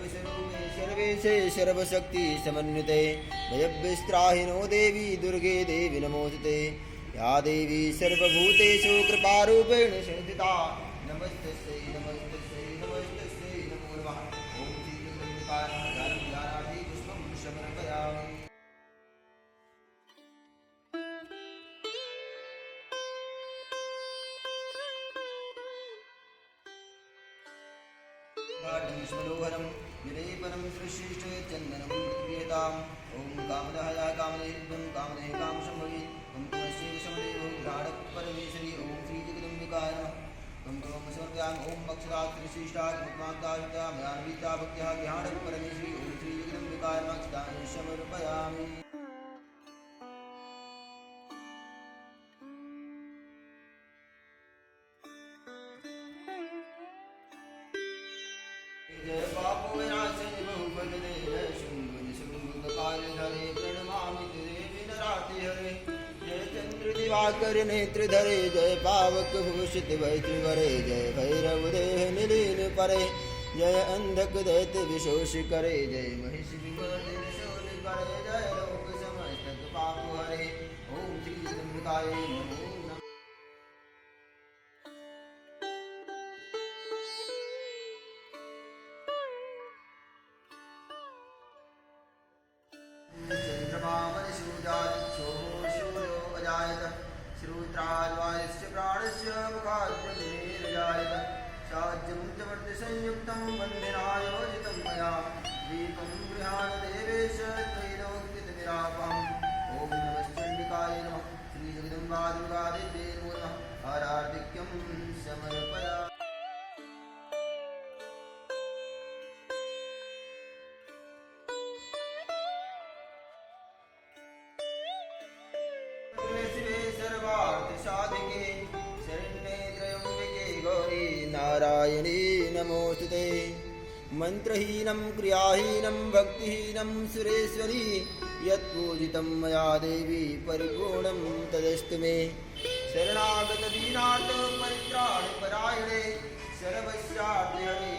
सर्वस्वरूपे सर्वेशे सर्वशक्ति समन्विते भयविस्त्राहिनो देवी दुर्गे देवी नमोस्तुते या देवी सर्वभूतेषु कृपारूपेण संस्थिता नमस्तस्यै नमस्तस्यै नमस्तस्यै नमो नमः ॐ श्री जगदम्बिकाय नमः ज्ञानार्थी पुष्पं समर्पयामि मनोहरं विलेपनं सृष्टिष्ट चन्दनं प्रियताम् ॐ कामदहया कामदेवं कामदे कामशम्भवी कुङ्कुमस्य समदेवो घ्राणः परमेश्वरी ॐ श्रीजगदम्बिकाय नमः कुङ्कुमं समर्पयामि ॐ पक्षदात् सृष्टिष्टा कुङ्कुमाक्तायुक्ता मयान्विता भक्त्या घ्राणः परमेश्वरी ॐ श्रीजगदम्बिकाय नमः अक्षतानि समर्पयामि जय बापू विनाशन बहुबल दे जय शुंभ निशुंभ काल धरे प्रणमामि तेरे विनराति हरे जय चंद्र दिवाकर नेत्र धरे जय पावक भूषित भय त्रिवरे जय भैरव देह निलीन परे जय अंधक दैत्य विशोष करे जय महिष विमर्दिन शूल करे जय लोक समस्त पाप हरे ओम श्री जगदम्बिकाय नमो श्रोत्राद्वायस्य प्राणस्य मुखाद्यजायत साज्यमुञ्चवर्तिसंयुक्तं वन्दनायोजितं मया दीपं गृहाणदेवेश त्रैलोक्यतिविरापम् ॐ नमश्चण्डिकाय नमः श्रीजगदम्बा दुर्गादेव्यै नमो नमः हारार्धिक्यं समर्पयामि साधिके शरण्ये त्र्यम्बके गौरी नारायणी नमोस्तुते मंत्रहीनं क्रियाहीनं भक्तिहीनं सुरेश्वरी यत्पूजितं मया देवी परिपूर्णं तदस्तु मे शरणागत दीनार्थ परित्राणपरायणे सर्वस्यार्थे हरे